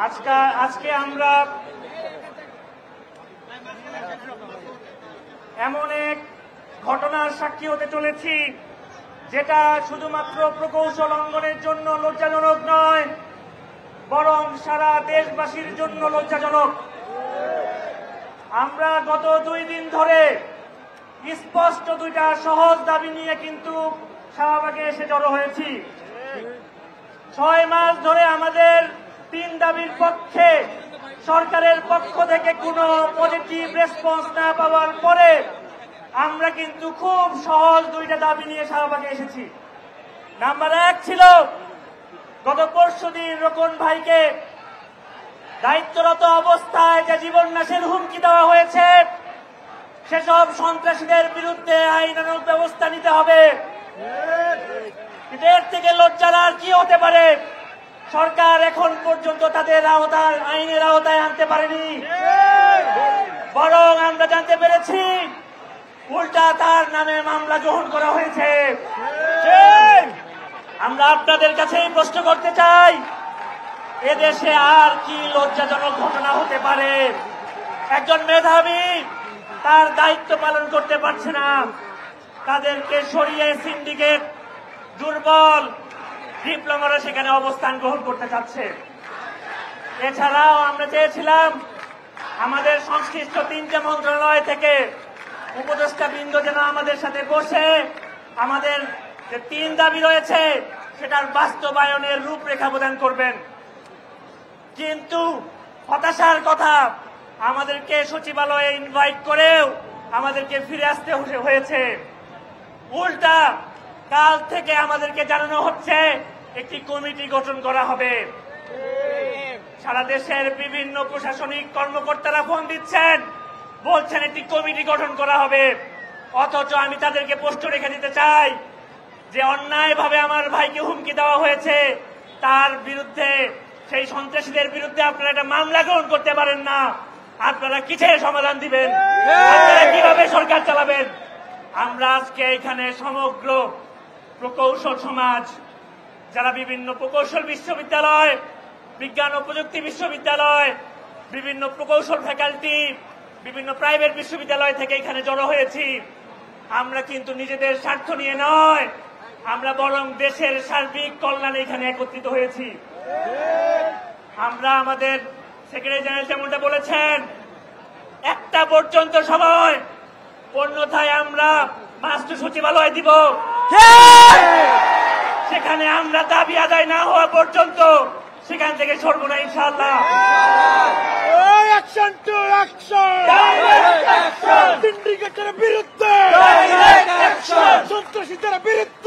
আজকে আমরা এমন এক ঘটনার সাক্ষী হতে চলেছি যেটা শুধুমাত্র প্রকৌশল অঙ্গনের জন্য লজ্জাজনক নয়, বরং সারা দেশবাসীর জন্য লজ্জাজনক। আমরা গত 2 দিন ধরে স্পষ্ট 2টা সহজ দাবি নিয়ে কিন্তু শাহবাগে এসে জড়ো হয়েছি। 6 মাস ধরে আমাদের 3 দাবির পক্ষে সরকারের পক্ষ থেকে কোনো পজিটিভ রেসপন্স না পাওয়ার পরে আমরা কিন্তু খুব সহজ 2টা দাবি নিয়ে শাহবাগে এসেছি। নাম্বার 1 ছিল গত পরশুদিন রোকন ভাইকে দায়িত্বরত অবস্থায় যে জীবন নাশের হুমকি দেওয়া হয়েছে, সেসব সন্ত্রাসীদের বিরুদ্ধে আইনানুগ ব্যবস্থা নিতে হবে। এর থেকে লজ্জার আর কি হতে পারে? সরকার এখন পর্যন্ত তাদের আইনের আওতায় আনতে পারেনি, বরং আমরা জানতে পেরেছি উল্টা তার নামে মামলা গ্রহণ করা হয়েছে। আমরা আপনাদের কাছে প্রশ্ন করতে চাই, এদেশে আর কি লজ্জাজনক ঘটনা হতে পারে? একজন মেধাবী তার দায়িত্ব পালন করতে পারছে না, তাদেরকে সরিয়ে সিন্ডিকেট দুর্বল ডিপ্লোমারা সেখানে অবস্থান গ্রহণ করতে চাচ্ছে। এছাড়াও আমরা চেয়েছিলাম আমাদের সংশ্লিষ্ট 3টে মন্ত্রণালয় থেকে উপদেষ্টা বৃন্দ যেন আমাদের সাথে বসে আমাদের যে 3 দাবি রয়েছে সেটার বাস্তবায়নের রূপরেখা প্রদান করবেন। কিন্তু হতাশার কথা, আমাদেরকে সচিবালয়ে ইনভাইট করেও আমাদেরকে ফিরে আসতে হয়েছে। উল্টা কাল থেকে আমাদেরকে জানানো হচ্ছে একটি কমিটি গঠন করা হবে। সারা দেশের বিভিন্ন প্রশাসনিক কর্মকর্তারা ফোন দিচ্ছেন, বলছেন একটি কমিটি গঠন করা হবে, অথচ আমি তাদেরকে প্রশ্ন রেখে দিতে চাই যে অন্যায়ভাবে আমার ভাইকে হুমকি দেওয়া হয়েছে, তার বিরুদ্ধে, সেই সন্ত্রাসীদের বিরুদ্ধে আপনারা একটা মামলা গ্রহণ করতে পারেন না। আপনারা কিসের সমাধান দিবেন? আপনারা কিভাবে সরকার চালাবেন? আমরা আজকে এখানে সমগ্র প্রকৌশল সমাজ, যারা বিভিন্ন প্রকৌশল বিশ্ববিদ্যালয়, বিজ্ঞান ও প্রযুক্তি বিশ্ববিদ্যালয়, বিভিন্ন প্রকৌশল ফ্যাকাল্টি, বিভিন্ন প্রাইভেট বিশ্ববিদ্যালয় থেকে এখানে জড়ো হয়েছি, আমরা কিন্তু নিজেদের স্বার্থ নিয়ে নয়, আমরা বরং দেশের সার্বিক কল্যাণে এখানে একত্রিত হয়েছি। আমরা আমাদের সেক্রেটারি জেনারেল যেমনটা বলেছেন, 1টা পর্যন্ত সময়, অন্যথায় আমরা মাস্টার সচিবালয় দিব, সেখানে আমরা দাবি আদায় না হওয়া পর্যন্ত সেখান থেকে সরব না ইনশাআল্লাহ। অ্যাকশন টু অ্যাকশন, সিন্ডিকেটের বিরুদ্ধে, সন্ত্রাসীদের বিরুদ্ধে।